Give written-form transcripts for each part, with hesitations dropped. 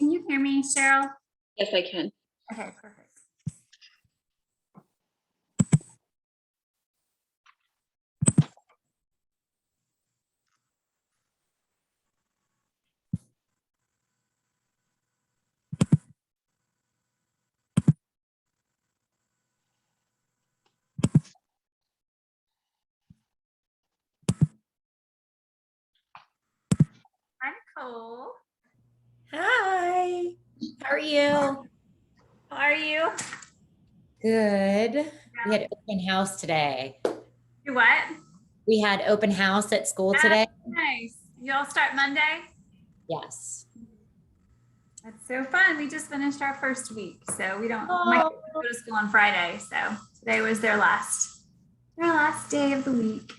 Can you hear me, Cheryl? Yes, I can. Okay, perfect. Hi, Nicole. Hi, how are you? How are you? Good. We had open house today. You what? We had open house at school today. Nice. You all start Monday? Yes. That's so fun. We just finished our first week, so we don't. Oh. My kids go to school on Friday, so today was their last day of the week.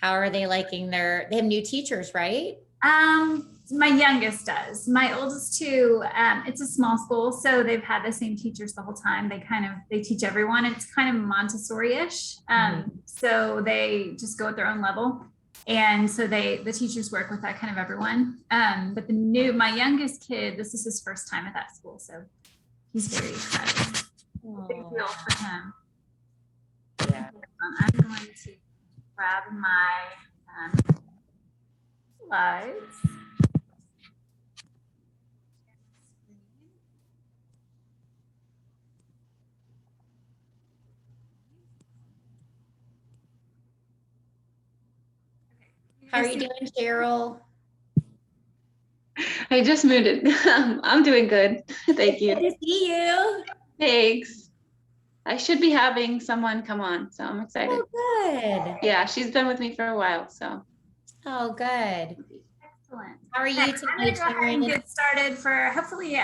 How are they liking they have new teachers, right? My youngest does. My oldest two, it's a small school, so they've had the same teachers the whole time. They teach everyone. It's kind of Montessori-ish. So they just go at their own level. And so the teachers work with that kind of everyone. But my youngest kid, this is his first time at that school. So he's very excited. Big deal for him. Yeah. I'm going to grab my slides. How are you doing, Cheryl? I just muted. I'm doing good. Thank you. Good to see you. Thanks. I should be having someone come on, so I'm excited. Oh, good. Yeah, she's been with me for a while, so. Oh, good. Excellent. How are you Okay, today, I'm going to go ahead and Taryn? get started for hopefully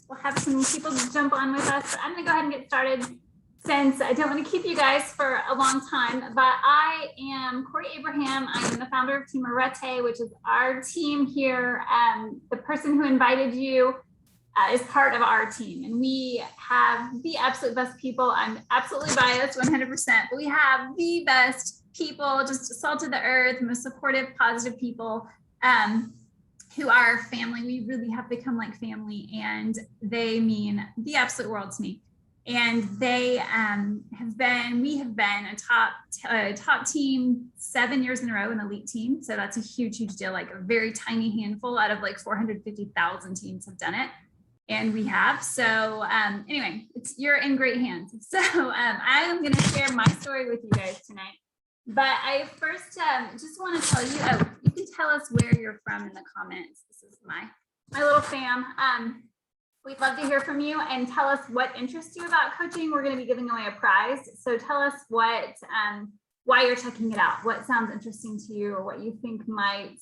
we'll have some people jump on with us. I'm going to go ahead and get started since I don't want to keep you guys for a long time, but I am Corey Abraham. I am the founder of Team Arete, which is our team here. The person who invited you is part of our team, and we have the absolute best people. I'm absolutely biased 100%, but we have the best people, just salt of the earth, most supportive, positive people who are family. We really have become like family, and they mean the absolute world to me. And they we have been a top team 7 years in a row, an elite team. So that's a huge, huge deal. Like a very tiny handful out of like 450,000 teams have done it. And we have. So anyway, you're in great hands. So I am going to share my story with you guys tonight. But I first just want to tell you, you can tell us where you're from in the comments. This is my little fam. We'd love to hear from you and tell us what interests you about coaching. We're going to be giving away a prize. So tell us why you're checking it out, what sounds interesting to you, or what you think might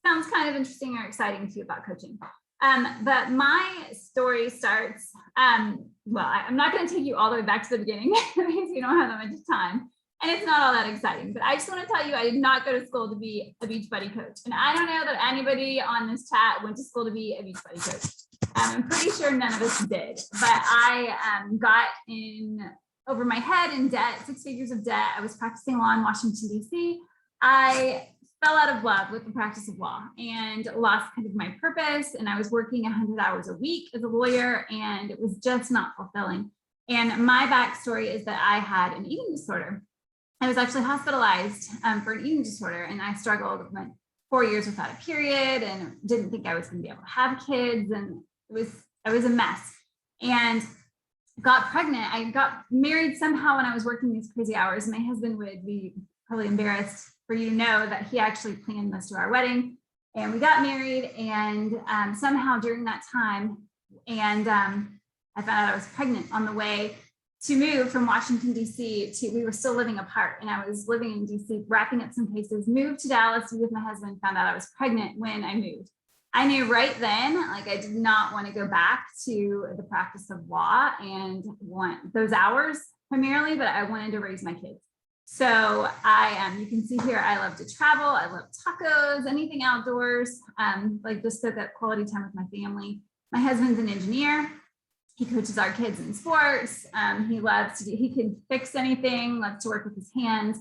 sounds kind of interesting or exciting to you about coaching. But my story starts, well, I'm not going to take you all the way back to the beginning because we don't have that much time. And it's not all that exciting, but I just want to tell you, I did not go to school to be a Beachbody coach. And I don't know that anybody on this chat went to school to be a Beachbody coach. I'm pretty sure none of us did, but I got in over my head in debt, 6 figures of debt. I was practicing law in Washington, D.C. I fell out of love with the practice of law and lost kind of my purpose. And I was working 100 hours a week as a lawyer, and it was just not fulfilling. And my backstory is that I had an eating disorder. I was actually hospitalized for an eating disorder, and I struggled, went 4 years without a period, and didn't think I was going to be able to have kids, and I was a mess. And got pregnant. I got married somehow when I was working these crazy hours. My husband would be probably embarrassed for you to know that he actually planned most of our wedding, and we got married. And somehow during that time, and I found out I was pregnant on the way to move from Washington, D.C. we were still living apart, and I was living in D.C., wrapping up some cases, moved to Dallas with my husband, found out I was pregnant when I moved. I knew right then, like I did not want to go back to the practice of law and want those hours primarily, but I wanted to raise my kids. So you can see here, I love to travel. I love tacos, anything outdoors, like just soak up quality time with my family. My husband's an engineer. He coaches our kids in sports. He can fix anything, loves to work with his hands.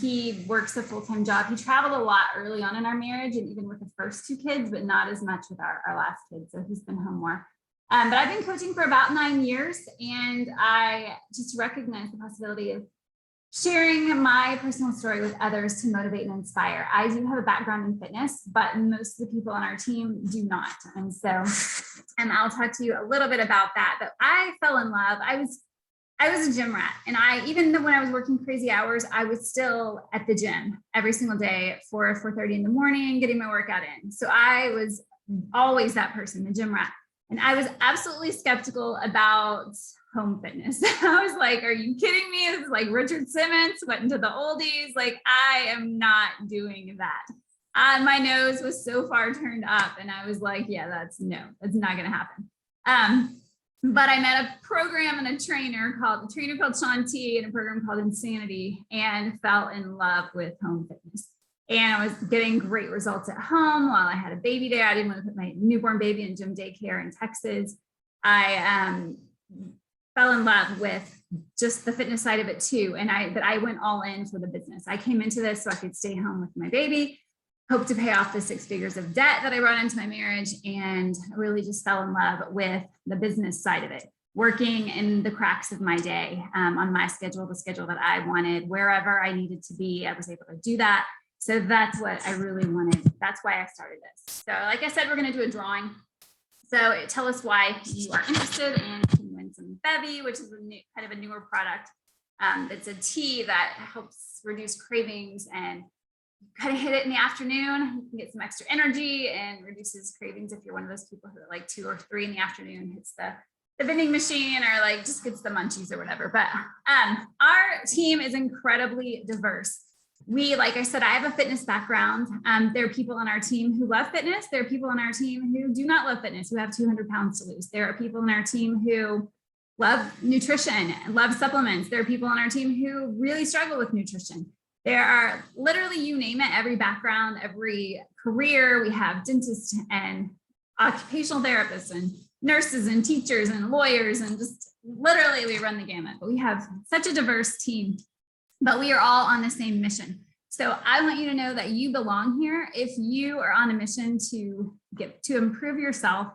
He works a full-time job. He traveled a lot early on in our marriage and even with the first two kids, but not as much with our last kid. So he's been home more. But I've been coaching for about 9 years, and I just recognize the possibility of sharing my personal story with others to motivate and inspire. I do have a background in fitness, but most of the people on our team do not. And so, and I'll talk to you a little bit about that. But I fell in love. I was a gym rat, and even though when I was working crazy hours, I was still at the gym every single day at 4:30 in the morning, getting my workout in. So I was always that person, the gym rat. And I was absolutely skeptical about home fitness. I was like, are you kidding me? This is like Richard Simmons went into the oldies. Like, I am not doing that. My nose was so far turned up, and I was like, yeah, that's not going to happen. But I met a program and a trainer called Sean T, and a program called Insanity, and fell in love with home fitness. And I was getting great results at home while I had a baby there. I didn't want to put my newborn baby in gym daycare in Texas. I fell in love with just the fitness side of it too. And I went all in for the business. I came into this so I could stay home with my baby, hope to pay off the 6 figures of debt that I brought into my marriage, and really just fell in love with the business side of it, working in the cracks of my day, on my schedule, the schedule that I wanted, wherever I needed to be, I was able to do that. So that's what I really wanted. That's why I started this. So like I said, we're going to do a drawing. So tell us why you are interested, and you can win some Bevy, which is kind of a newer product. It's a tea that helps reduce cravings, and kind of hit it in the afternoon. You can get some extra energy and reduces cravings if you're one of those people who are like 2 or 3 in the afternoon, hits the vending machine, or like just gets the munchies or whatever. But our team is incredibly diverse. Like I said, I have a fitness background. There are people on our team who love fitness. There are people on our team who do not love fitness, who have 200 pounds to lose. There are people on our team who love nutrition, love supplements. There are people on our team who really struggle with nutrition. There are literally, you name it, every background, every career. We have dentists and occupational therapists and nurses and teachers and lawyers, and just literally we run the gamut. But we have such a diverse team, but we are all on the same mission. So I want you to know that you belong here. If you are on a mission to improve yourself,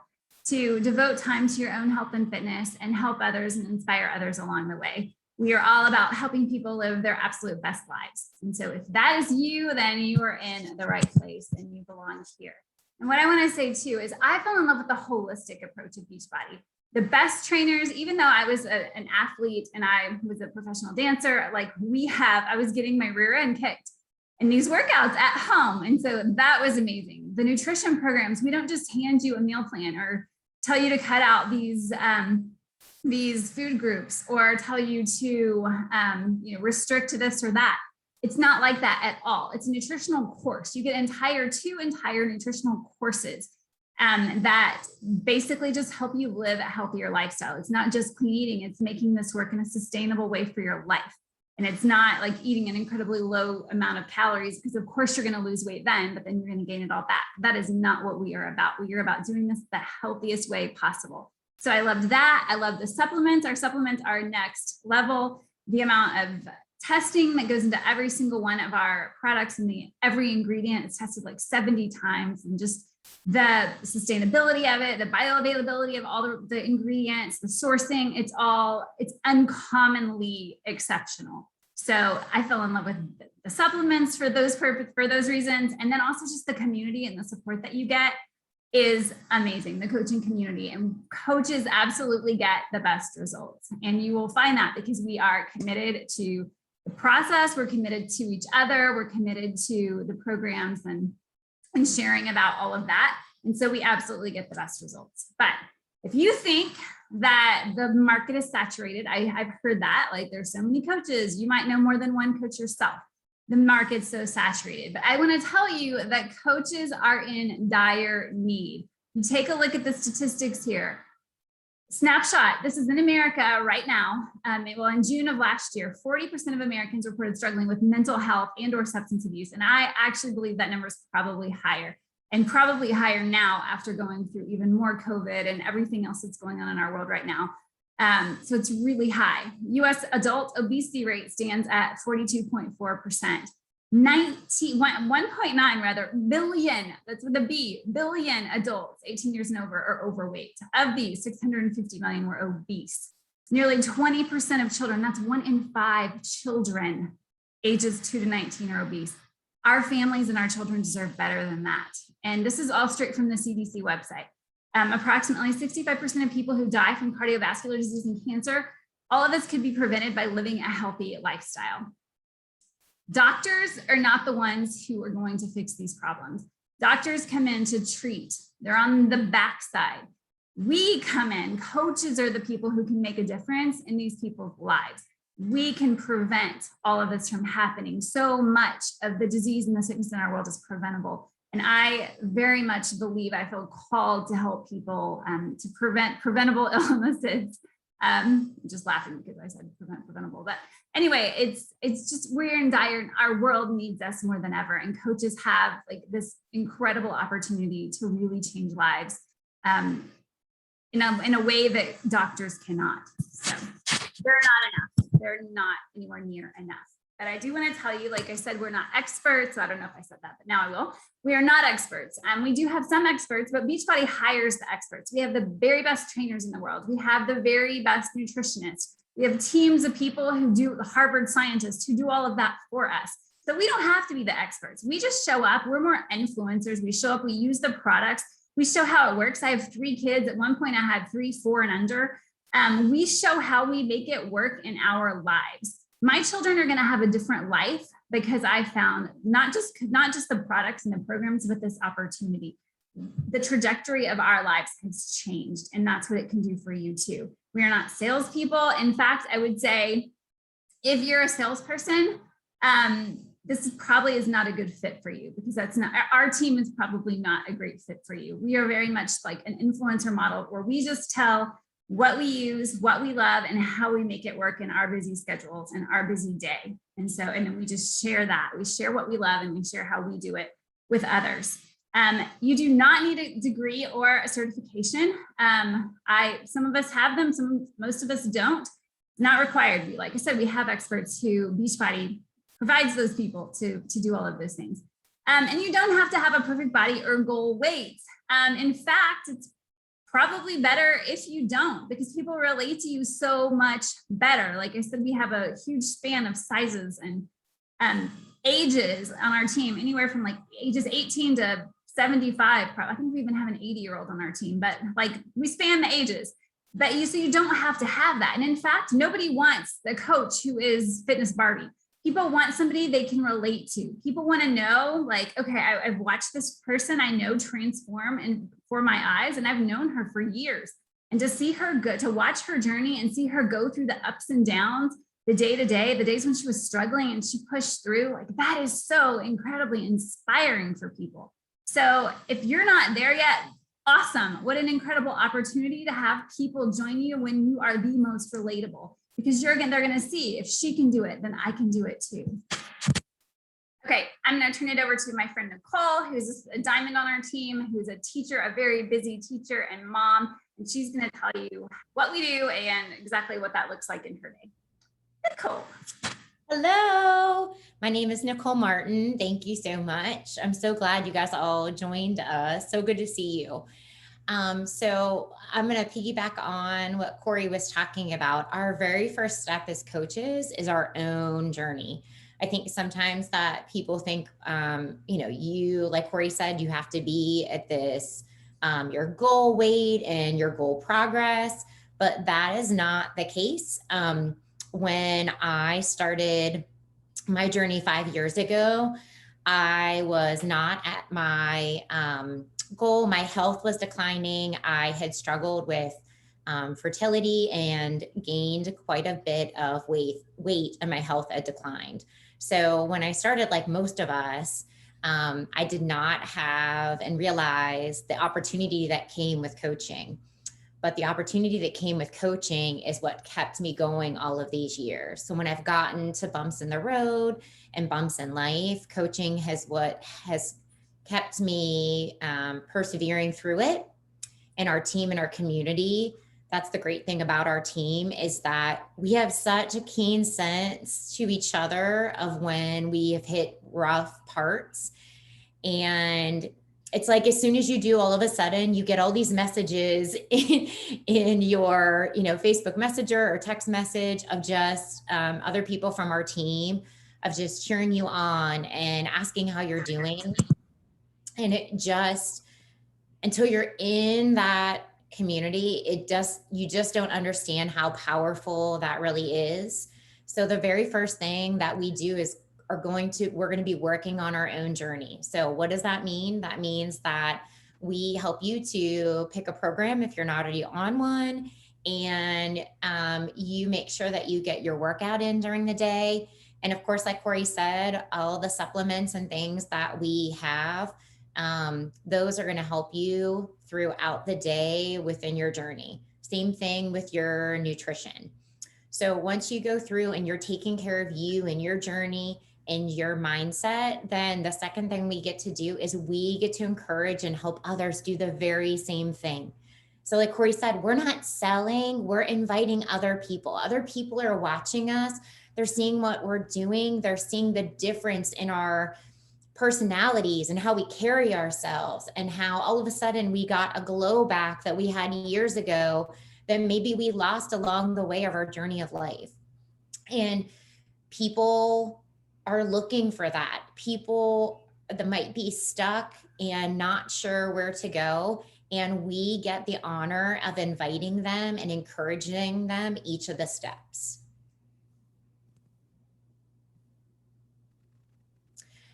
to devote time to your own health and fitness, and help others and inspire others along the way. We are all about helping people live their absolute best lives. And so if that is you, then you are in the right place and you belong here. And what I want to say too is I fell in love with the holistic approach of Beachbody. The best trainers, even though I was an athlete and I was a professional dancer, I was getting my rear end kicked in these workouts at home. And so that was amazing. The nutrition programs, we don't just hand you a meal plan or tell you to cut out these food groups, or tell you to restrict to this or that. It's not like that at all. It's a nutritional course. You get two entire nutritional courses that basically just help you live a healthier lifestyle. It's not just clean eating. It's making this work in a sustainable way for your life. And it's not like eating an incredibly low amount of calories, because of course you're going to lose weight then, but then you're going to gain it all back. That is not what we are about. We are about doing this the healthiest way possible. So I loved that. I love the supplements. Our supplements are next level. The amount of testing that goes into every single one of our products, and every ingredient is tested like 70 times, and just the sustainability of it, the bioavailability of all the ingredients, the sourcing, it's uncommonly exceptional. So I fell in love with the supplements for those reasons. And then also just the community and the support that you get is amazing. The coaching community, and coaches absolutely get the best results. And you will find that because we are committed to the process. We're committed to each other. We're committed to the programs and sharing about all of that. And so we absolutely get the best results. But if you think that the market is saturated, I've heard that, like there's so many coaches, you might know more than one coach yourself. The market's so saturated. But I want to tell you that coaches are in dire need. You take a look at the statistics here. Snapshot, this is in America right now. In June of last year, 40% of Americans reported struggling with mental health and/or substance abuse. And I actually believe that number is probably higher, and probably higher now after going through even more COVID and everything else that's going on in our world right now. So it's really high. US adult obesity rate stands at 42.4%. 1.9 rather billion, that's with a B, billion adults 18 years and over are overweight. Of these, 650 million were obese. Nearly 20% of children, that's 1 in 5 children ages 2 to 19 are obese. Our families and our children deserve better than that. And this is all straight from the CDC website. Approximately 65% of people who die from cardiovascular disease and cancer, all of this could be prevented by living a healthy lifestyle. Doctors are not the ones who are going to fix these problems. Doctors come in to treat. They're on the backside. We come in, coaches are the people who can make a difference in these people's lives. We can prevent all of this from happening. So much of the disease and the sickness in our world is preventable. And I very much believe, I feel called to help people to prevent preventable illnesses. I'm just laughing because I said preventable, but anyway, it's just, we're in dire, our world needs us more than ever. And coaches have like this incredible opportunity to really change lives in a way that doctors cannot. So they're not enough. They're not anywhere near enough. But I do want to tell you, like I said, we're not experts. I don't know if I said that, but now I will. We are not experts. We do have some experts, but Beachbody hires the experts. We have the very best trainers in the world. We have the very best nutritionists. We have teams of people who do, the Harvard scientists who do all of that for us. So we don't have to be the experts. We just show up. We're more influencers. We show up, we use the products. We show how it works. I have 3 kids. At one point I had 3, 4 and under. We show how we make it work in our lives. My children are going to have a different life because I found not just the products and the programs, but this opportunity. The trajectory of our lives has changed, and that's what it can do for you too. We are not salespeople. In fact, I would say if you're a salesperson, this probably is not a good fit for you, because that's not, our team is probably not a great fit for you. We are very much like an influencer model where we just tell what we use, what we love, and how we make it work in our busy schedules and our busy day. And so, and then we just share that. We share what we love and we share how we do it with others. You do not need a degree or a certification. Some of us have them, most of us don't. It's not required. Like I said, we have experts who Beachbody provides those people to do all of those things. And you don't have to have a perfect body or goal weight. In fact, it's probably better if you don't, because people relate to you so much better. Like I said, we have a huge span of sizes and ages on our team, anywhere from like ages 18 to 75. I think we even have an 80-year-old on our team, but like we span the ages. But so you don't have to have that. And in fact, nobody wants the coach who is Fitness Barbie. People want somebody they can relate to. People want to know, like, okay, I've watched this person I know transform and before my eyes, and I've known her for years. And to see her to watch her journey and see her go through the ups and downs, the day-to-day, the days when she was struggling and she pushed through, like that is so incredibly inspiring for people. So if you're not there yet, awesome. What an incredible opportunity to have people join you when you are the most relatable. Because they're going to see if she can do it, then I can do it too. Okay, I'm going to turn it over to my friend Nicole, who's a diamond on our team, who's a teacher, a very busy teacher and mom, and she's going to tell you what we do and exactly what that looks like in her day. Nicole. Hello, my name is Nicole Martin. Thank you so much. I'm so glad you guys all joined us. So good to see you. So I'm going to piggyback on what Corey was talking about. Our very first step as coaches is our own journey. I think sometimes that people think, you, like Corey said, you have to be at this, your goal weight and your goal progress, but that is not the case. When I started my journey 5 years ago, I was not at my, goal. My health was declining. I had struggled with fertility and gained quite a bit of weight, and my health had declined. So when I started, like most of us, I did not have and realize the opportunity that came with coaching. But the opportunity that came with coaching is what kept me going all of these years. So when I've gotten to bumps in the road and bumps in life, coaching has kept me persevering through it. And our team and our community That's the great thing about our team, is that we have such a keen sense to each other of when we have hit rough parts. And it's like, as soon as you do, all of a sudden you get all these messages in your, Facebook Messenger or text message of just other people from our team of just cheering you on and asking how you're doing. And it just, until you're in that community, you just don't understand how powerful that really is. So the very first thing that we do is we're going to be working on our own journey. So what does that mean? That means that we help you to pick a program if you're not already on one, and you make sure that you get your workout in during the day. And of course, like Corey said, all the supplements and things that we have, those are going to help you throughout the day within your journey. Same thing with your nutrition. So once you go through and you're taking care of you and your journey and your mindset, then the second thing we get to do is we get to encourage and help others do the very same thing. So like Corey said, we're not selling, we're inviting other people. Other people are watching us. They're seeing what we're doing. They're seeing the difference in our personalities and how we carry ourselves, and how all of a sudden we got a glow back that we had years ago that maybe we lost along the way of our journey of life. And people are looking for that. People that might be stuck and not sure where to go. And we get the honor of inviting them and encouraging them each of the steps.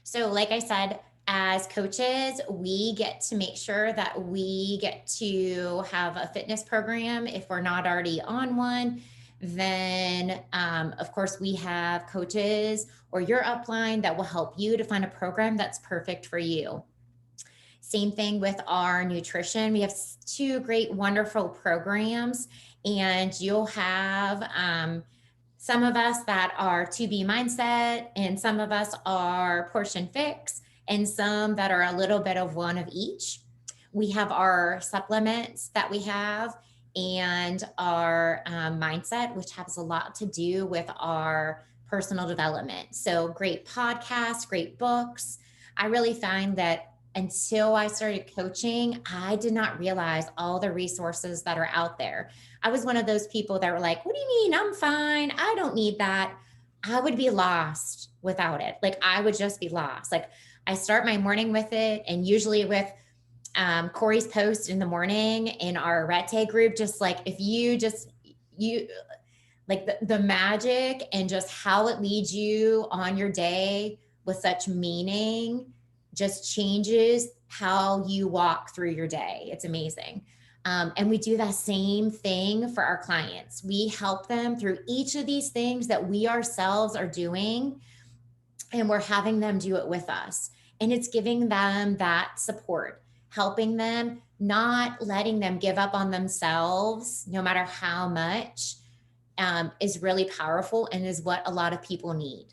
So like I said, as coaches, we get to make sure that we get to have a fitness program. If we're not already on one, then of course we have coaches or your upline that will help you to find a program that's perfect for you. Same thing with our nutrition. We have 2 great, wonderful programs, and you'll have some of us that are 2B mindset, and some of us are portion fix, and some that are a little bit of one of each. We have our supplements that we have, and our mindset, which has a lot to do with our personal development. So great podcasts, great books. I really find that until I started coaching, I did not realize all the resources that are out there. I was one of those people that were like, what do you mean? I'm fine. I don't need that. I would be lost without it. Like, I would just be lost. Like, I start my morning with it, and usually with Corey's post in the morning in our Arete group, just like, if you like the magic and just how it leads you on your day with such meaning just changes how you walk through your day. It's amazing. And we do that same thing for our clients. We help them through each of these things that we ourselves are doing, and we're having them do it with us. And it's giving them that support, helping them, not letting them give up on themselves, no matter how much, is really powerful and is what a lot of people need.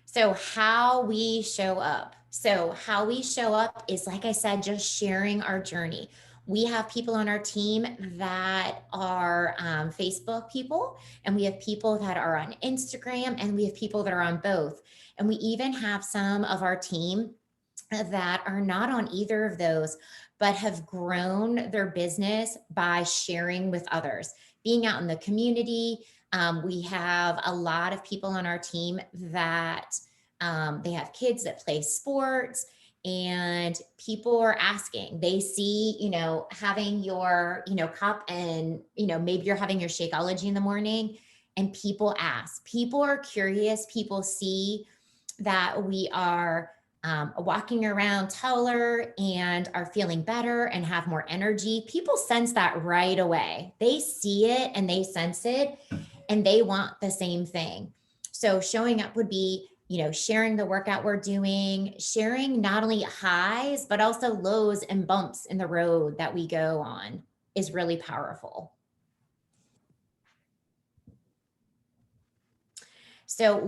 So how we show up. So how we show up is, like I said, just sharing our journey. We have people on our team that are Facebook people, and we have people that are on Instagram, and we have people that are on both. And we even have some of our team that are not on either of those, but have grown their business by sharing with others, being out in the community. We have a lot of people on our team that they have kids that play sports, and people are asking, they see, having your, cup, and, maybe you're having your Shakeology in the morning, and people ask, people are curious, people see that we are walking around taller and are feeling better and have more energy. People sense that right away. They see it and they sense it, and they want the same thing. So showing up would be, sharing the workout we're doing, sharing not only highs, but also lows and bumps in the road that we go on is really powerful. So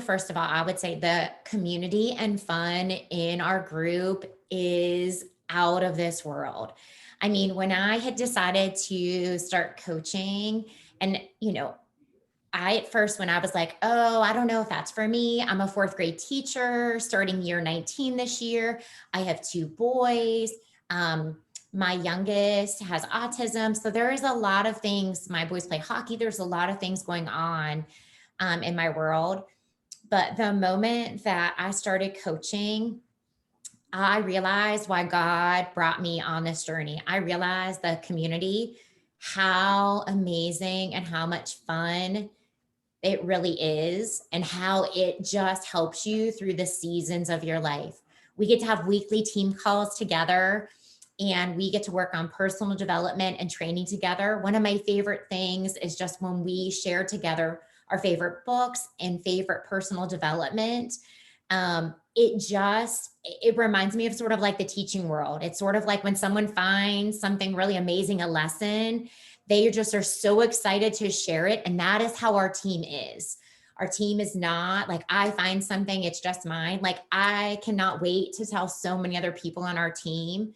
first of all, I would say the community and fun in our group is out of this world. I mean, when I had decided to start coaching, and, at first, when I was like, oh, I don't know if that's for me. I'm a fourth grade teacher starting year 19 this year. I have two boys. My youngest has autism. So there is a lot of things. My boys play hockey. There's a lot of things going on in my world. But the moment that I started coaching, I realized why God brought me on this journey. I realized the community, how amazing and how much fun it really is, and how it just helps you through the seasons of your life. We get to have weekly team calls together, and we get to work on personal development and training together. One of my favorite things is just when we share together our favorite books and favorite personal development. It reminds me of sort of like the teaching world. It's sort of like when someone finds something really amazing, a lesson, they just are so excited to share it. And that is how our team is. Our team is not like, I find something, it's just mine. Like, I cannot wait to tell so many other people on our team.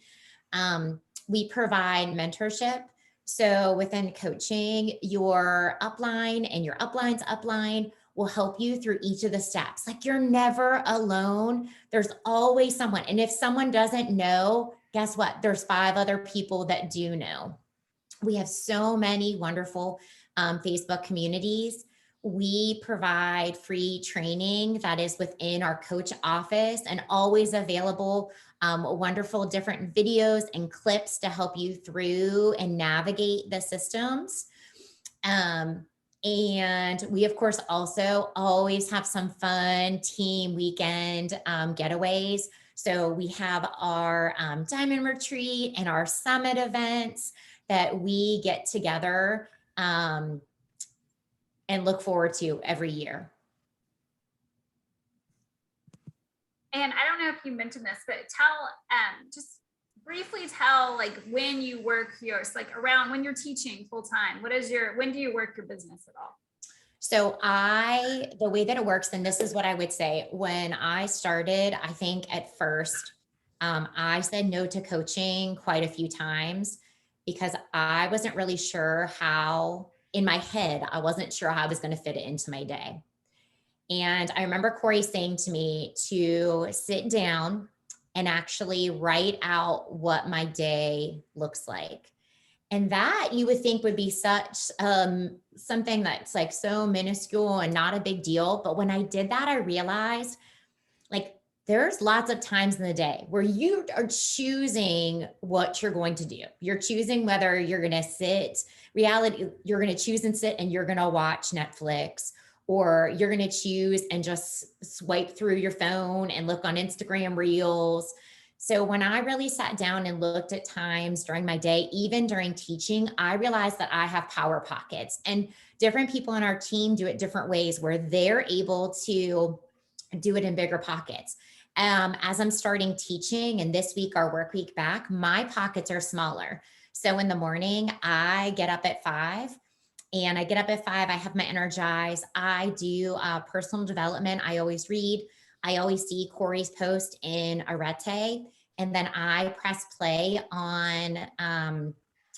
We provide mentorship. So within coaching, your upline and your upline's upline will help you through each of the steps. Like, you're never alone. There's always someone. And if someone doesn't know, guess what? There's 5 other people that do know. We have so many wonderful Facebook communities. We provide free training that is within our coach office and always available, wonderful different videos and clips to help you through and navigate the systems. And we, of course, also always have some fun team weekend getaways. So we have our Diamond Retreat and our Summit events that we get together and look forward to every year. And I don't know if you mentioned this, but just briefly tell, like, when you work yours, like around when you're teaching full time, when do you work your business at all? So the way that it works, and this is what I would say, when I started, I think at first, I said no to coaching quite a few times because I wasn't really sure how, in my head, I wasn't sure how I was going to fit it into my day. And I remember Corey saying to me to sit down and actually write out what my day looks like. And that you would think would be such something that's like so minuscule and not a big deal. But when I did that, I realized, like, there's lots of times in the day where you are choosing what you're going to do. You're choosing whether you're going to you're going to choose and sit and you're going to watch Netflix, or you're going to choose and just swipe through your phone and look on Instagram Reels. So when I really sat down and looked at times during my day, even during teaching, I realized that I have power pockets, and different people on our team do it different ways where they're able to do it in bigger pockets. As I'm starting teaching, and this week, our work week back, my pockets are smaller. So in the morning, I get up at 5. And I get up at 5, I have my Energize. I do personal development. I always read. I always see Corey's post in Arete. And then I press play on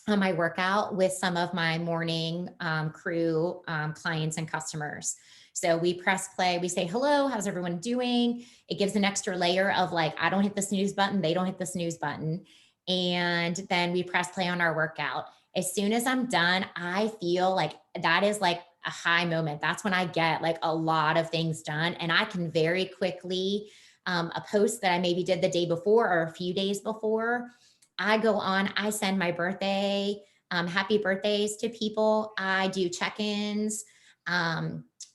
my workout with some of my morning crew clients and customers. So we press play, we say, hello, how's everyone doing? It gives an extra layer of, like, I don't hit the snooze button, they don't hit the snooze button. And then we press play on our workout. As soon as I'm done, I feel like that is like a high moment. That's when I get like a lot of things done, and I can very quickly, a post that I maybe did the day before or a few days before, I go on, I send my birthday, happy birthdays to people. I do check-ins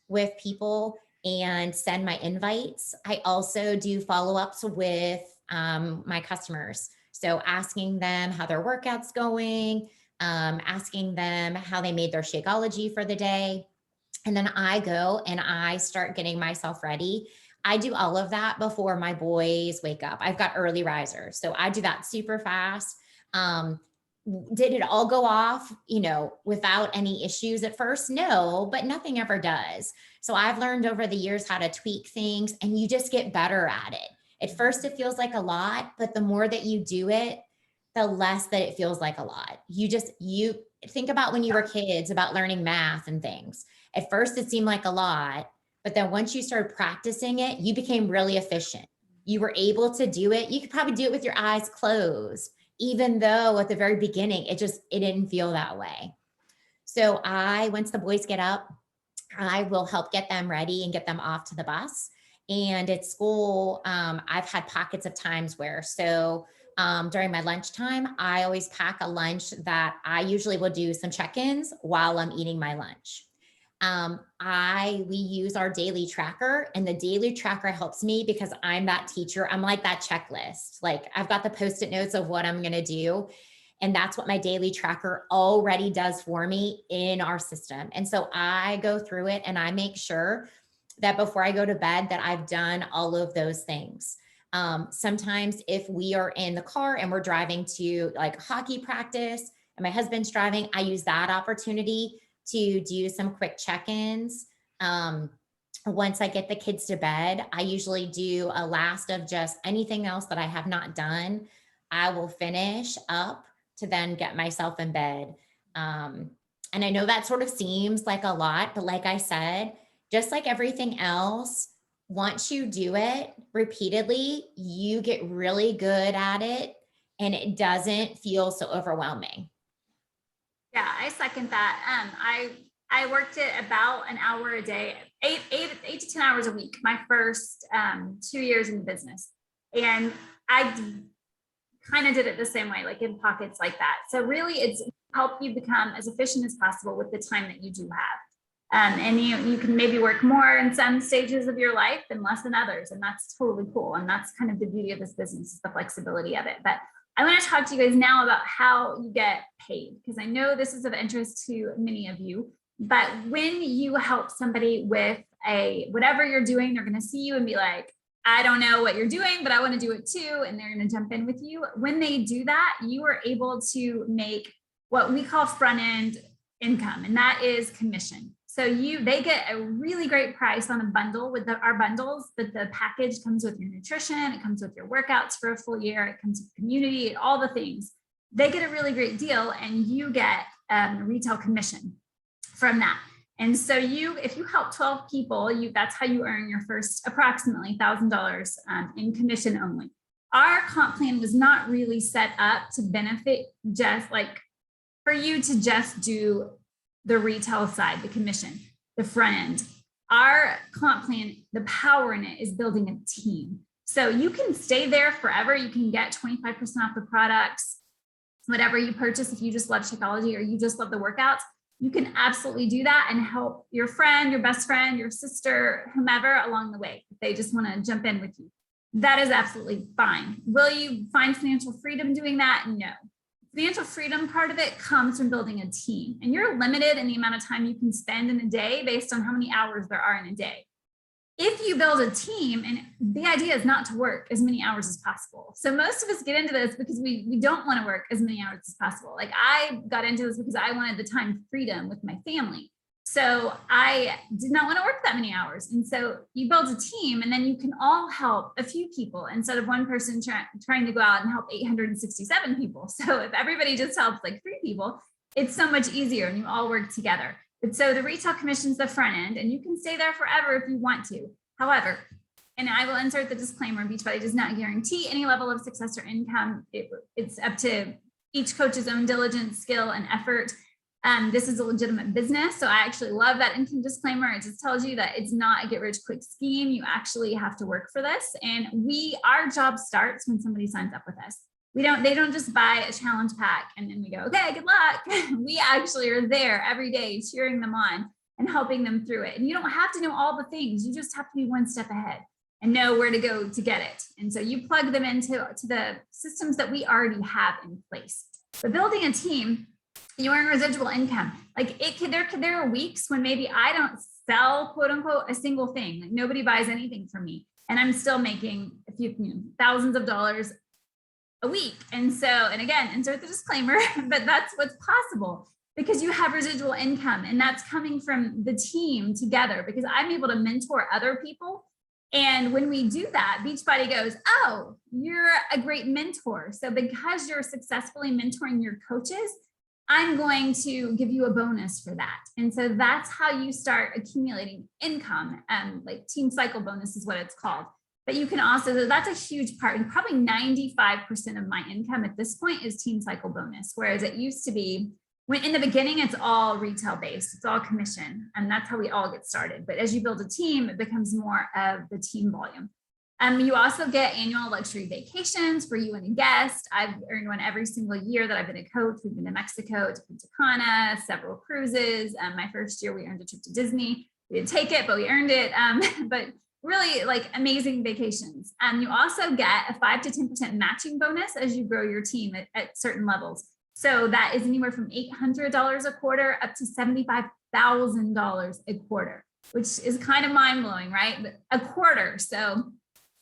with people and send my invites. I also do follow-ups with my customers. So asking them how their workout's going, asking them how they made their Shakeology for the day. And then I go and I start getting myself ready. I do all of that before my boys wake up. I've got early risers, so I do that super fast. Did it all go off, without any issues at first? No, but nothing ever does. So I've learned over the years how to tweak things, and you just get better at it. At first it feels like a lot, but the more that you do it, the less that it feels like a lot. You think about when you were kids about learning math and things. At first it seemed like a lot, but then once you started practicing it, you became really efficient. You were able to do it. You could probably do it with your eyes closed, even though at the very beginning, it didn't feel that way. So once the boys get up, I will help get them ready and get them off to the bus. And at school, I've had pockets of times where, during my lunchtime, I always pack a lunch that I usually will do some check-ins while I'm eating my lunch. We use our daily tracker, and the daily tracker helps me because I'm that teacher. I'm like that checklist. Like I've got the Post-it notes of what I'm going to do. And that's what my daily tracker already does for me in our system. And so I go through it and I make sure that before I go to bed that I've done all of those things. Sometimes if we are in the car and we're driving to like hockey practice and my husband's driving, I use that opportunity to do some quick check-ins. Once I get the kids to bed, I usually do a last of just anything else that I have not done. I will finish up to then get myself in bed. And I know that sort of seems like a lot, but like I said, just like everything else, once you do it repeatedly, you get really good at it and it doesn't feel so overwhelming. Yeah, I second that. I worked it about an hour a day, eight to 10 hours a week, my first 2 years in the business. And I kind of did it the same way, like in pockets like that. So really it's help you become as efficient as possible with the time that you do have. And you can maybe work more in some stages of your life and less in others. And that's totally cool. And that's kind of the beauty of this business, is the flexibility of it. But I want to talk to you guys now about how you get paid, because I know this is of interest to many of you. But when you help somebody with whatever you're doing, they're going to see you and be like, I don't know what you're doing, but I want to do it too. And they're going to jump in with you. When they do that, you are able to make what we call front end income, and that is commission. So they get a really great price on a bundle with our bundles, but the package comes with your nutrition, it comes with your workouts for a full year, it comes with community, all the things. They get a really great deal, and you get retail commission from that. And so if you help 12 people, that's how you earn your first approximately $1,000 in commission only. Our comp plan was not really set up to benefit just like for you to just do the retail side, the commission, the front end. Our comp plan, the power in it is building a team. So you can stay there forever. You can get 25% off the products, whatever you purchase. If you just love Shakeology or you just love the workouts, you can absolutely do that and help your friend, your best friend, your sister, whomever along the way. If they just want to jump in with you, that is absolutely fine. Will you find financial freedom doing that? No. Financial freedom part of it comes from building a team, and you're limited in the amount of time you can spend in a day based on how many hours there are in a day. If you build a team, and the idea is not to work as many hours as possible. So most of us get into this because we don't want to work as many hours as possible. Like I got into this because I wanted the time freedom with my family. So I did not want to work that many hours. And so you build a team, and then you can all help a few people instead of one person trying to go out and help 867 people. So if everybody just helps like 3 people, it's so much easier and you all work together. But so the retail commission's the front end, and you can stay there forever if you want to. However, and I will insert the disclaimer, Beachbody does not guarantee any level of success or income. It's up to each coach's own diligence, skill, and effort. This is a legitimate business. So I actually love that income disclaimer. It just tells you that it's not a get rich quick scheme. You actually have to work for this. And our job starts when somebody signs up with us. They don't just buy a challenge pack and then we go, okay, good luck. We actually are there every day cheering them on and helping them through it. And you don't have to know all the things. You just have to be one step ahead and know where to go to get it. And so you plug them into the systems that we already have in place. But building a team, you earn residual income. Like there are weeks when maybe I don't sell, quote unquote, a single thing. Like nobody buys anything from me, and I'm still making a few thousands of dollars a week. And so, and again, insert the disclaimer, but that's what's possible because you have residual income, and that's coming from the team together, because I'm able to mentor other people And when we do that, Beachbody goes, oh, you're a great mentor. So because you're successfully mentoring your coaches, I'm going to give you a bonus for that. And so that's how you start accumulating income. Like team cycle bonus is what it's called. But you can also, that's a huge part, and probably 95% of my income at this point is team cycle bonus. Whereas it used to be, when in the beginning, it's all retail based, it's all commission, and that's how we all get started. But as you build a team, it becomes more of the team volume. You also get annual luxury vacations for you and a guest. I've earned one every single year that I've been a coach. We've been to Mexico, to Punta Cana, several cruises. My first year, we earned a trip to Disney. We didn't take it, but we earned it. But really like amazing vacations. You also get a 5 to 10% matching bonus as you grow your team at certain levels. So that is anywhere from $800 a quarter up to $75,000 a quarter, which is kind of mind blowing, right? But a quarter. So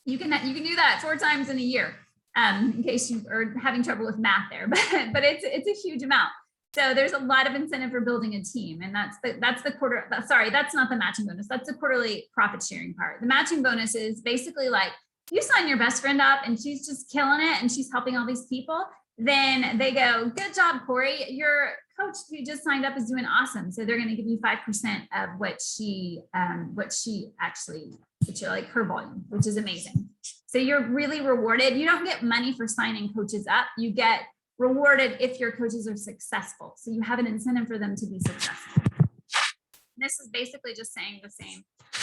you can do that 4 times in a year, in case you are having trouble with math there, but it's a huge amount. So there's a lot of incentive for building a team, and that's the quarter. Sorry, that's not the matching bonus. That's the quarterly profit sharing part. The matching bonus is basically like you sign your best friend up and she's just killing it and she's helping all these people. Then they go, good job, Corey. Your coach who just signed up is doing awesome. So they're going to give you 5% of what she actually, like her volume, which is amazing. So you're really rewarded. You don't get money for signing coaches up. You get rewarded if your coaches are successful. So you have an incentive for them to be successful. This is basically just saying the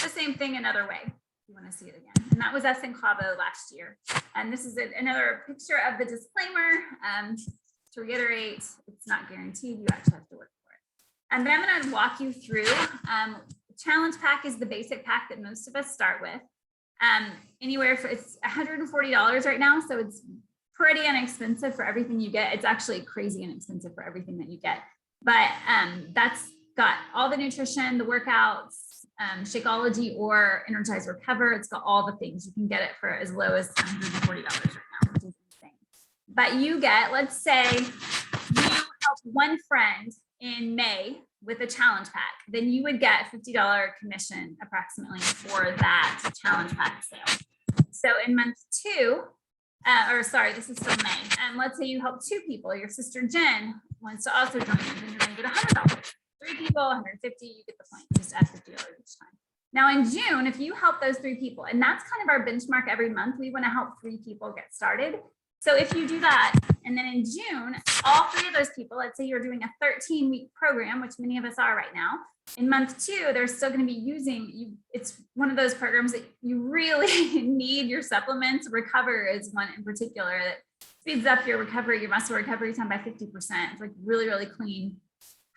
same thing another way. You want to see it again. And that was us in Cabo last year. And this is another picture of the disclaimer. To reiterate, it's not guaranteed. You actually have to work for it. And then I'm going to walk you through. Challenge pack is the basic pack that most of us start with. It's $140 right now. So it's pretty inexpensive for everything you get. It's actually crazy inexpensive for everything that you get. But that's got all the nutrition, the workouts, Shakeology or Energize Recover. It's got all the things. You can get it for as low as $140 right now, which is insane. But you get, let's say you help one friend in May with a challenge pack, then you would get $50 commission approximately for that challenge pack sale. So in month 2, this is still May. And let's say you help 2 people. Your sister Jen wants to also join you, then you're going to get $100. 3 people, 150, you get the point. Just add $50 each time. Now in June, if you help those 3 people, and that's kind of our benchmark every month, we want to help 3 people get started. So if you do that, and then in June, all 3 of those people, let's say you're doing a 13-week program, which many of us are right now, in month 2, they're still going to be using you. It's one of those programs that you really need your supplements. Recover is one in particular that speeds up your recovery, your muscle recovery time by 50%. It's like really, really clean,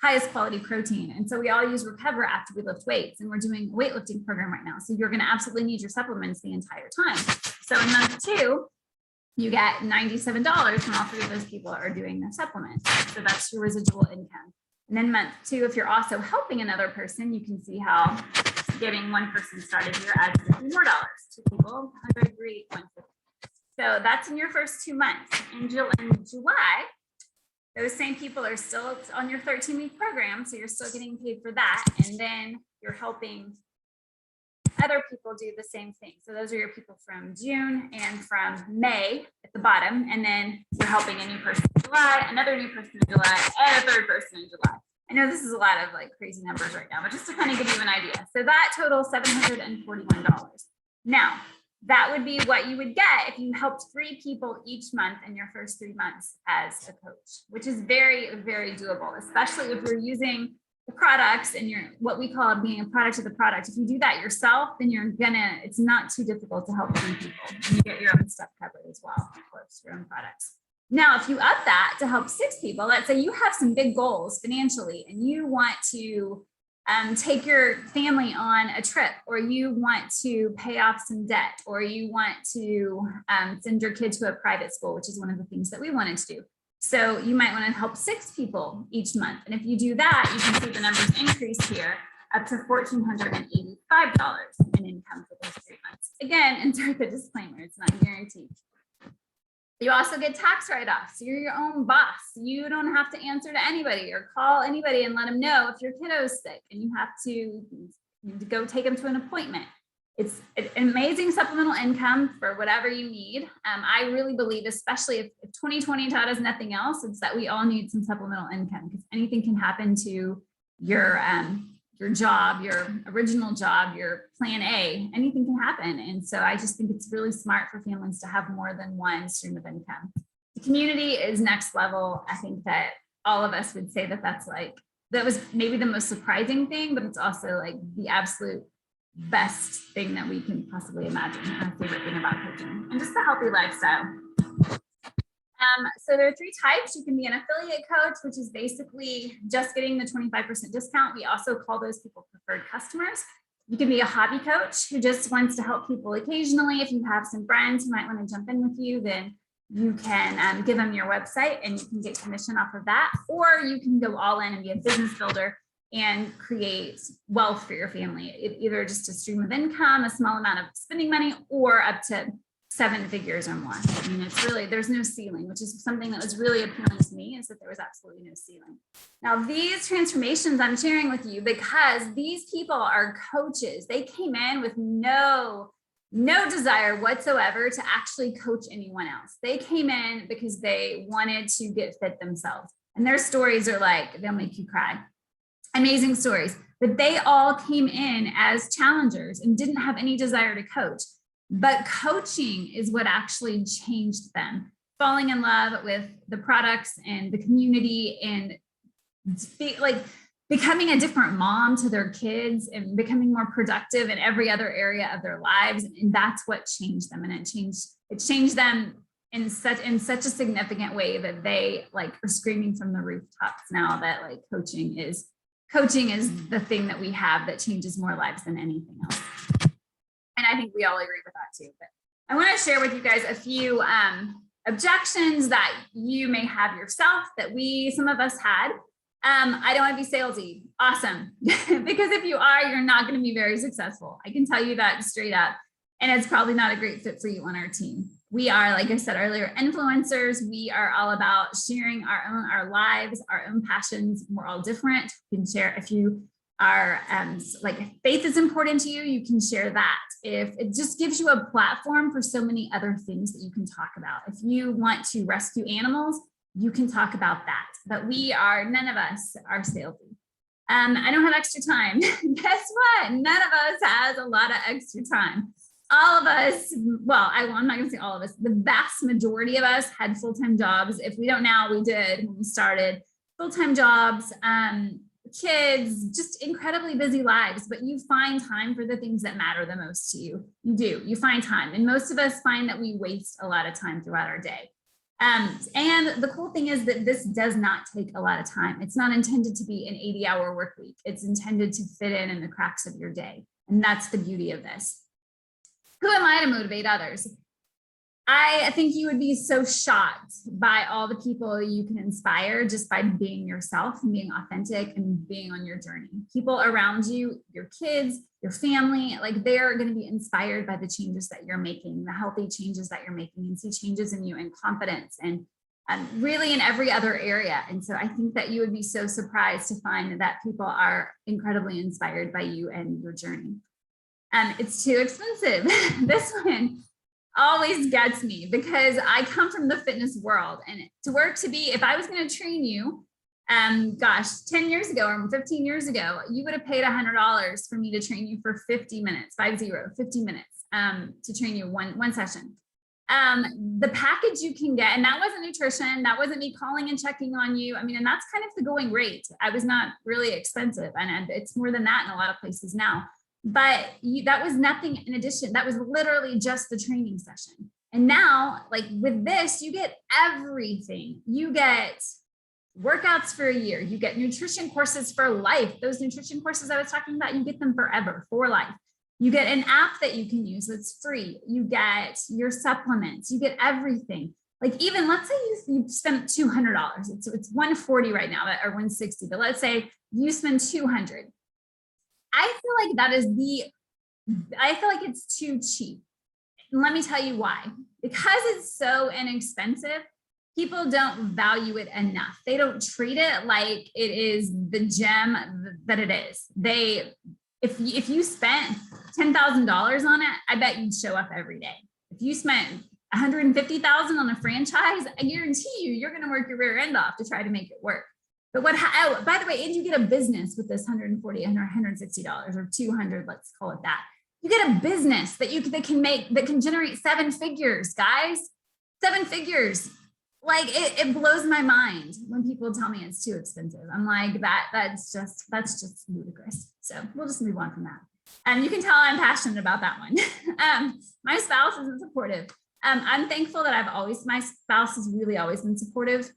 highest quality protein. And so we all use Recover after we lift weights, and we're doing a weightlifting program right now. So you're going to absolutely need your supplements the entire time. So in month 2, you get $97 when all 3 of those people are doing their supplements. So that's your residual income. And then month 2, if you're also helping another person, you can see how getting one person started here adds $50 more. 2 people, 100 agree, 150. So that's in your first 2 months. In July, those same people are still on your 13-week program, so you're still getting paid for that. And then you're helping other people do the same thing. So those are your people from June and from May at the bottom. And then you're helping a new person in July, another new person in July, and a 3rd person in July. I know this is a lot of like crazy numbers right now, but just to kind of give you an idea. So that totals $741. Now, that would be what you would get if you helped 3 people each month in your first 3 months as a coach, which is very, very doable, especially if you're using the products and you're what we call being a product of the product. If you do that yourself, then it's not too difficult to help 3 people. And you get your own stuff covered as well, of course, your own products. Now, if you up that to help 6 people, let's say you have some big goals financially and you want to take your family on a trip, or you want to pay off some debt, or you want to send your kid to a private school, which is one of the things that we wanted to do. So you might want to help 6 people each month. And if you do that, you can see the numbers increase here up to $1,485 in income for those 3 months. Again, insert the disclaimer, it's not guaranteed. You also get tax write-offs. You're your own boss. You don't have to answer to anybody or call anybody and let them know if your kiddo is sick and you have to go take them to an appointment. It's an amazing supplemental income for whatever you need. I really believe, especially if 2020 taught us nothing else, it's that we all need some supplemental income, because anything can happen to your job, your original job, your plan A, anything can happen. And so I just think it's really smart for families to have more than one stream of income. The community is next level. I think that all of us would say that that was maybe the most surprising thing, but it's also like the absolute best thing that we can possibly imagine. My favorite thing about coaching, and just a healthy lifestyle. So there are 3 types. You can be an affiliate coach, which is basically just getting the 25% discount. We also call those people preferred customers. You can be a hobby coach who just wants to help people occasionally. If you have some friends who might want to jump in with you, then you can give them your website and you can get commission off of that. Or you can go all in and be a business builder and create wealth for your family, either just a stream of income, a small amount of spending money, or up to 7 figures or more. I mean, it's really, there's no ceiling, which is something that was really appealing to me, is that there was absolutely no ceiling. Now, these transformations I'm sharing with you because these people are coaches. They came in with no desire whatsoever to actually coach anyone else. They came in because they wanted to get fit themselves. And their stories are like, they'll make you cry. Amazing stories. But they all came in as challengers and didn't have any desire to coach. But coaching is what actually changed them. Falling in love with the products and the community, and becoming a different mom to their kids and becoming more productive in every other area of their lives. And that's what changed them. And it changed them in such a significant way that they are screaming from the rooftops now that coaching is the thing that we have that changes more lives than anything else. And I think we all agree with that too. But I want to share with you guys a few objections that you may have yourself that some of us had. I don't want to be salesy. Awesome. Because if you are, you're not going to be very successful. I can tell you that straight up. And it's probably not a great fit for you on our team. We are, like I said earlier, influencers. We are all about sharing our lives, our own passions. We're all different. You can share if you are if faith is important to you, you can share that. If it just gives you a platform for so many other things that you can talk about. If you want to rescue animals, you can talk about that. But none of us are salesy. I don't have extra time. Guess what? None of us has a lot of extra time. All of us, I'm not going to say all of us, the vast majority of us had full-time jobs. If we don't now, we did when we started. Full-time jobs, kids, just incredibly busy lives, but you find time for the things that matter the most to you. You do, you find time. And most of us find that we waste a lot of time throughout our day. And the cool thing is that this does not take a lot of time. It's not intended to be an 80-hour work week. It's intended to fit in the cracks of your day. And that's the beauty of this. Who am I to motivate others? I think you would be so shocked by all the people you can inspire just by being yourself and being authentic and being on your journey. People around you, your kids, your family, they're going to be inspired by the changes that you're making, the healthy changes that you're making, and see changes in you and confidence and really in every other area. And so I think that you would be so surprised to find that people are incredibly inspired by you and your journey. It's too expensive. This one always gets me because I come from the fitness world, and if I was going to train you, 10 years ago or 15 years ago, you would have paid $100 for me to train you for 50 minutes, 50 minutes, to train you one session. The package you can get, and that wasn't nutrition. That wasn't me calling and checking on you. I mean, and that's kind of the going rate. I was not really expensive, and it's more than that in a lot of places now. But that was nothing in addition. That was literally just the training session. And now, with this, you get everything. You get workouts for a year. You get nutrition courses for life. Those nutrition courses I was talking about, you get them forever, for life. You get an app that you can use that's free. You get your supplements. You get everything. Even let's say you spent $200. It's $140 right now, or $160. But let's say you spend $200. I feel like it's too cheap. And let me tell you why. Because it's so inexpensive, people don't value it enough. They don't treat it like it is the gem that it is. If you spent $10,000 on it, I bet you'd show up every day. If you spent $150,000 on a franchise, I guarantee you're going to work your rear end off to try to make it work. But oh, by the way, and you get a business with this $140, $160 or $200, let's call it that. You get a business that can generate 7 figures, guys, 7 figures. Like it blows my mind when people tell me it's too expensive. I'm like, that's just ludicrous. So we'll just move on from that. And you can tell I'm passionate about that one. My spouse isn't supportive. I'm thankful that my spouse has really always been supportive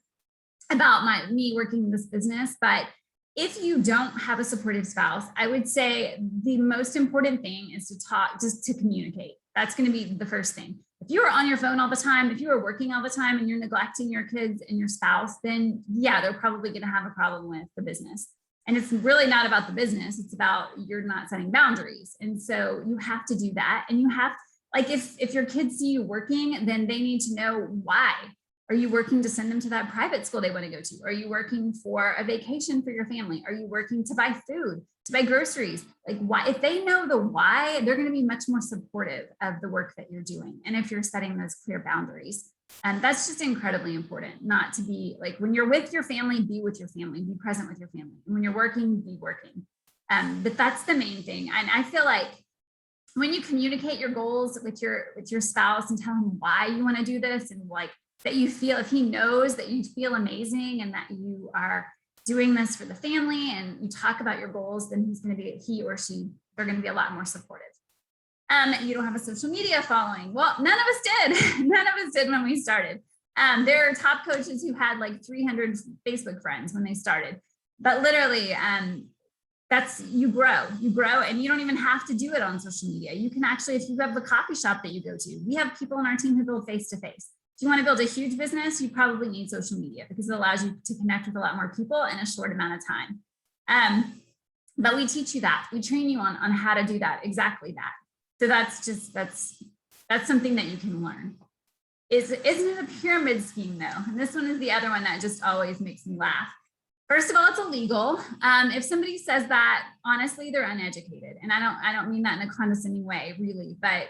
about me working in this business. But if you don't have a supportive spouse, I would say the most important thing is to talk, just to communicate. That's going to be the first thing. If you are on your phone all the time, if you are working all the time and you're neglecting your kids and your spouse, then yeah, they're probably going to have a problem with the business. And it's really not about the business. It's about you're not setting boundaries. And so you have to do that. And you have, like, if your kids see you working, then they need to know why. Are you working to send them to that private school they want to go to? Are you working for a vacation for your family? Are you working to buy food, to buy groceries? Like, why? If they know the why, they're going to be much more supportive of the work that you're doing. And if you're setting those clear boundaries, and that's just incredibly important, not to be like, when you're with your family, be with your family, be present with your family. And when you're working, be working. But that's the main thing. And I feel like when you communicate your goals with your spouse and tell him why you want to do this, and like that you feel, if he knows that you feel amazing and that you are doing this for the family and you talk about your goals, then he or she, they're going to be a lot more supportive. You don't have a social media following. Well, none of us did. None of us did when we started. There are top coaches who had like 300 Facebook friends when they started, but literally you grow, and you don't even have to do it on social media. You can actually, if you have a coffee shop that you go to, we have people on our team who build face-to-face. If you want to build a huge business, you probably need social media because it allows you to connect with a lot more people in a short amount of time. But we teach you that. We train you on how to do that, exactly that. So that's something that you can learn. Isn't it a pyramid scheme though? And this one is the other one that just always makes me laugh. First of all, it's illegal. If somebody says that, honestly, they're uneducated. And I don't mean that in a condescending way, really, but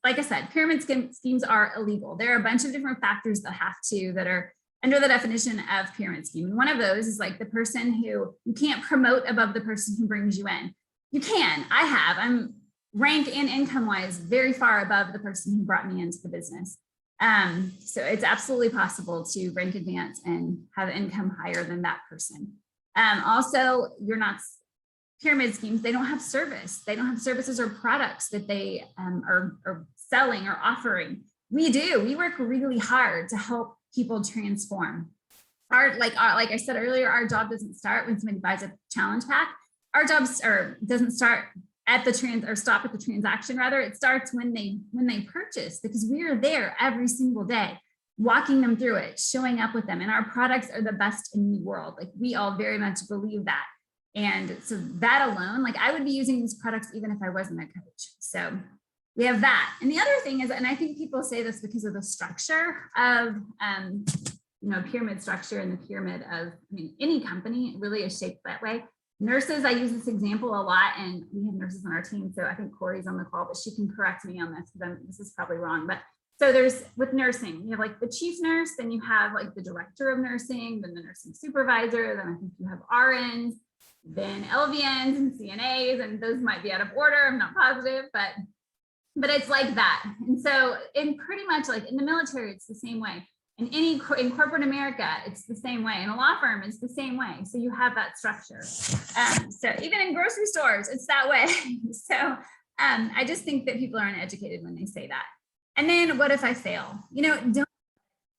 like I said, pyramid schemes are illegal. There are a bunch of different factors that are under the definition of pyramid scheme. And one of those is like the person who you can't promote above the person who brings you in. You can. I'm rank and income wise very far above the person who brought me into the business. So it's absolutely possible to rank advance and have income higher than that person. Also, you're not pyramid schemes. They don't have service. They don't have services or products that they are selling or offering. We do. We work really hard to help people transform. Like I said earlier, our job doesn't start when somebody buys a challenge pack. Our job doesn't start at the stop at the transaction. Rather, it starts when they purchase, because we are there every single day, walking them through it, showing up with them. And our products are the best in the world. Like, we all very much believe that. And so that alone, like, I would be using these products even if I wasn't a coach. So we have that. And the other thing is, and I think people say this because of the structure of, pyramid structure, and the pyramid of, any company really is shaped that way. Nurses, I use this example a lot, and we have nurses on our team. So I think Corey's on the call, but she can correct me on this because this is probably wrong. But so with nursing, you have like the chief nurse, then you have like the director of nursing, then the nursing supervisor, then I think you have RNs, then LVNs and CNAs, and those might be out of order. I'm not positive, but it's like that. And so in pretty much like in the military, it's the same way. In corporate America, it's the same way. In a law firm, it's the same way. So you have that structure. So even in grocery stores, it's that way. So I just think that people are uneducated when they say that. And then what if I fail? Don't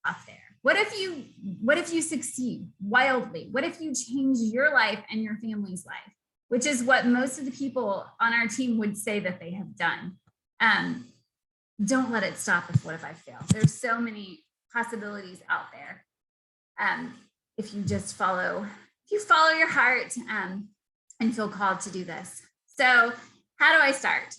off there. What if you succeed wildly? What if you change your life and your family's life, which is what most of the people on our team would say that they have done. Don't let it stop with what if I fail. There's so many possibilities out there. If you just follow your heart and feel called to do this. So how do I start?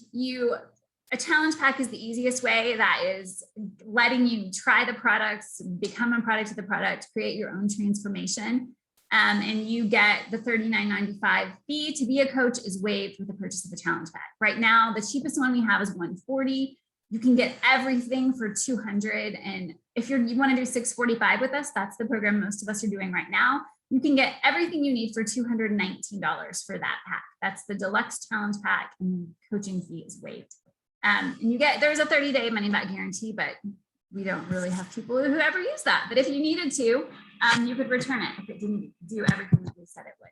A challenge pack is the easiest way. That is letting you try the products, become a product of the product, create your own transformation. and you get the $39.95 fee to be a coach is waived with the purchase of a challenge pack. Right now, the cheapest one we have is $140. You can get everything for $200. And if you want to do $645 with us, that's the program most of us are doing right now. You can get everything you need for $219 for that pack. That's the deluxe challenge pack, and coaching fee is waived. And there's a 30-day money back guarantee, but we don't really have people who ever use that. But if you needed to, you could return it if it didn't do everything that we said it would.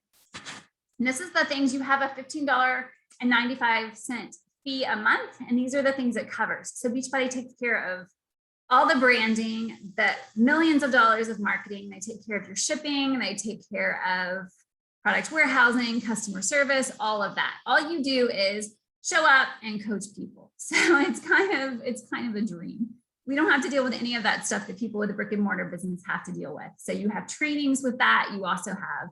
And this is the things. You have a $15.95 fee a month, and these are the things it covers. So Beachbody takes care of all the branding, the millions of dollars of marketing. They take care of your shipping. They take care of product warehousing, customer service, all of that. All you do is show up and coach people. So it's kind of a dream. We don't have to deal with any of that stuff that people with a brick and mortar business have to deal with. So you have trainings with that. You also have,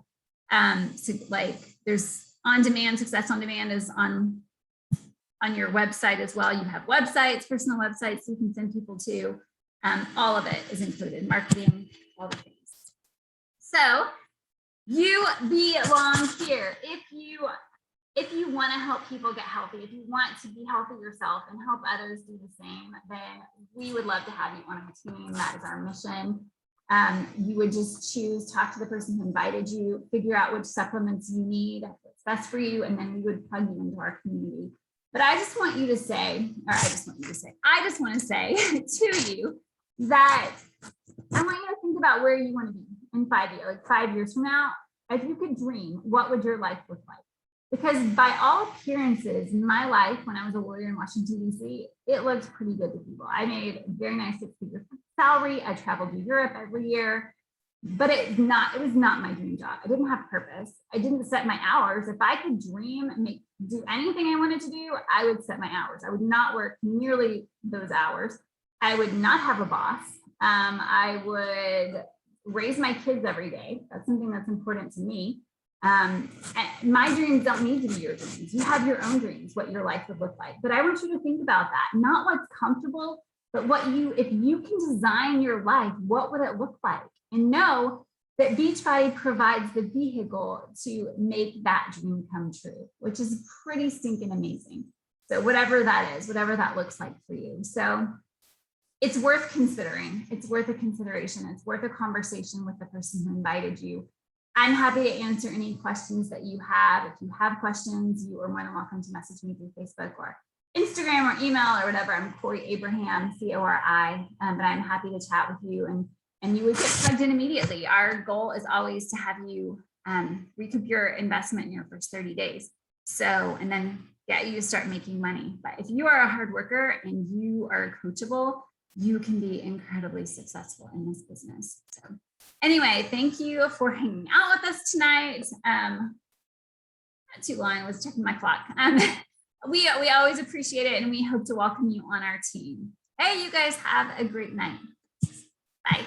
there's on-demand, Success on Demand is on your website as well. You have websites, personal websites you can send people to. All of it is included, marketing, all the things. So you belong here. If you want to help people get healthy, if you want to be healthy yourself and help others do the same, then we would love to have you on our team. That is our mission. You would just talk to the person who invited you, figure out which supplements you need, what's best for you, and then we would plug you into our community. But I just want to say to you that I want you to think about where you want to be in 5 years, like 5 years from now. If you could dream, what would your life look like? Because by all appearances, my life when I was a lawyer in Washington, D.C., it looked pretty good to people. I made a very nice six-figure salary. I traveled to Europe every year, but it was not my dream job. I didn't have purpose. I didn't set my hours. If I could dream and do anything I wanted to do, I would set my hours. I would not work nearly those hours. I would not have a boss. I would raise my kids every day. That's something that's important to me. And my dreams don't need to be your dreams. You have your own dreams, what your life would look like. But I want you to think about that, not what's comfortable, but if you can design your life, what would it look like? And know that Beachbody provides the vehicle to make that dream come true, which is pretty stinking amazing. So whatever that is, whatever that looks like for you. So it's worth considering. It's worth a consideration. It's worth a conversation with the person who invited you. I'm happy to answer any questions that you have. If you have questions, you are more than welcome to message me through Facebook or Instagram or email or whatever. I'm Corey Abraham, Cori, but I'm happy to chat with you and you would get plugged in immediately. Our goal is always to have you recoup your investment in your first 30 days. So, and then get you to start making money. But if you are a hard worker and you are coachable, you can be incredibly successful in this business. So anyway, thank you for hanging out with us tonight. Not too long, I was checking my clock. We always appreciate it, and we hope to welcome you on our team. Hey, you guys have a great night. Bye.